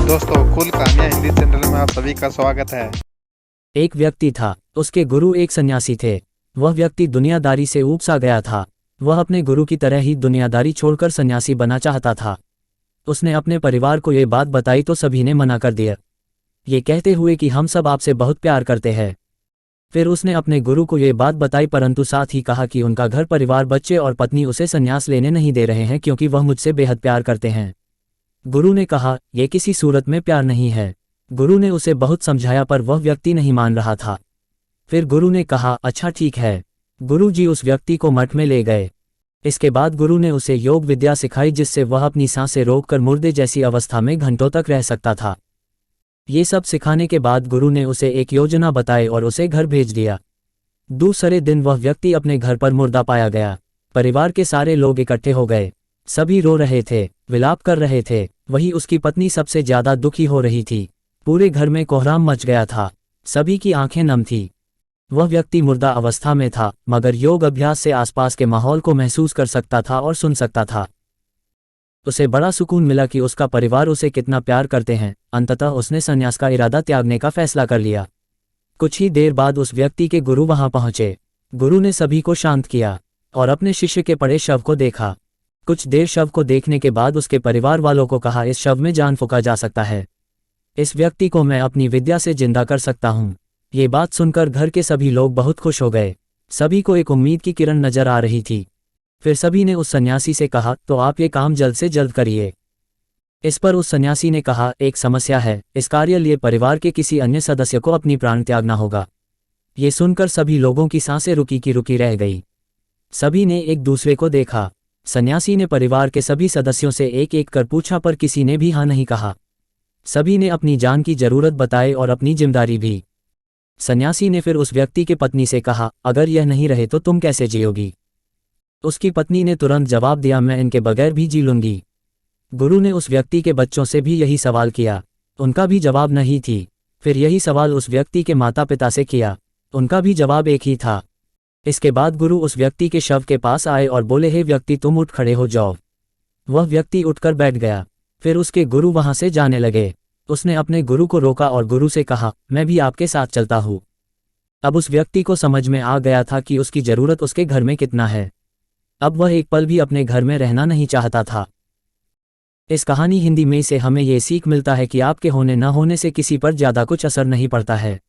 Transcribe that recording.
दोस्तों, कुल कहानियाँ हिंदी चैनल में आप सभी का स्वागत है। एक व्यक्ति था, उसके गुरु एक सन्यासी थे। वह व्यक्ति दुनियादारी से ऊब सा गया था। वह अपने गुरु की तरह ही दुनियादारी छोड़कर सन्यासी बना चाहता था। उसने अपने परिवार को ये बात बताई तो सभी ने मना कर दिया, ये कहते हुए कि हम सब आपसे बहुत प्यार करते हैं। फिर उसने अपने गुरु को ये बात बताई, परंतु साथ ही कहा कि उनका घर परिवार, बच्चे और पत्नी उसे संन्यास लेने नहीं दे रहे हैं क्योंकि वह मुझसे बेहद प्यार करते हैं। गुरु ने कहा, यह किसी सूरत में प्यार नहीं है। गुरु ने उसे बहुत समझाया पर वह व्यक्ति नहीं मान रहा था। फिर गुरु ने कहा, अच्छा ठीक है। गुरु जी उस व्यक्ति को मठ में ले गए। इसके बाद गुरु ने उसे योग विद्या सिखाई, जिससे वह अपनी सांसें रोककर मुर्दे जैसी अवस्था में घंटों तक रह सकता था। ये सब सिखाने के बाद गुरु ने उसे एक योजना बताई और उसे घर भेज दिया। दूसरे दिन वह व्यक्ति अपने घर पर मुर्दा पाया गया। परिवार के सारे लोग इकट्ठे हो गए। सभी रो रहे थे, विलाप कर रहे थे। वही उसकी पत्नी सबसे ज्यादा दुखी हो रही थी। पूरे घर में कोहराम मच गया था। सभी की आंखें नम थी। वह व्यक्ति मुर्दा अवस्था में था, मगर योग अभ्यास से आसपास के माहौल को महसूस कर सकता था और सुन सकता था। उसे बड़ा सुकून मिला कि उसका परिवार उसे कितना प्यार करते हैं। अंततः उसने संन्यास का इरादा त्यागने का फैसला कर लिया। कुछ ही देर बाद उस व्यक्ति के गुरु वहां पहुंचे। गुरु ने सभी को शांत किया और अपने शिष्य के पड़े शव को देखा। कुछ देर शव को देखने के बाद उसके परिवार वालों को कहा, इस शव में जान फूंका जा सकता है। इस व्यक्ति को मैं अपनी विद्या से जिंदा कर सकता हूँ। ये बात सुनकर घर के सभी लोग बहुत खुश हो गए। सभी को एक उम्मीद की किरण नजर आ रही थी। फिर सभी ने उस सन्यासी से कहा, तो आप ये काम जल्द से जल्द करिए। इस पर उस सन्यासी ने कहा, एक समस्या है। इस कार्य लिए परिवार के किसी अन्य सदस्य को अपनी प्राण त्यागना होगा। ये सुनकर सभी लोगों की सांसें रुकी की रुकी रह गई। सभी ने एक दूसरे को देखा। सन्यासी ने परिवार के सभी सदस्यों से एक एक कर पूछा पर किसी ने भी हाँ नहीं कहा। सभी ने अपनी जान की जरूरत बताई और अपनी जिम्मेदारी भी। सन्यासी ने फिर उस व्यक्ति की पत्नी से कहा, अगर यह नहीं रहे तो तुम कैसे जियोगी? उसकी पत्नी ने तुरंत जवाब दिया, मैं इनके बगैर भी जी लूंगी। गुरु ने उस व्यक्ति के बच्चों से भी यही सवाल किया। उनका भी जवाब नहीं थी। फिर यही सवाल उस व्यक्ति के माता पिता से किया। उनका भी जवाब एक ही था। इसके बाद गुरु उस व्यक्ति के शव के पास आए और बोले, हे व्यक्ति, तुम उठ खड़े हो जाओ। वह व्यक्ति उठकर बैठ गया। फिर उसके गुरु वहां से जाने लगे। उसने अपने गुरु को रोका और गुरु से कहा, मैं भी आपके साथ चलता हूँ। अब उस व्यक्ति को समझ में आ गया था कि उसकी जरूरत उसके घर में कितना है। अब वह एक पल भी अपने घर में रहना नहीं चाहता था। इस कहानी हिंदी में से हमें ये सीख मिलता है कि आपके होने न होने से किसी पर ज्यादा कुछ असर नहीं पड़ता है।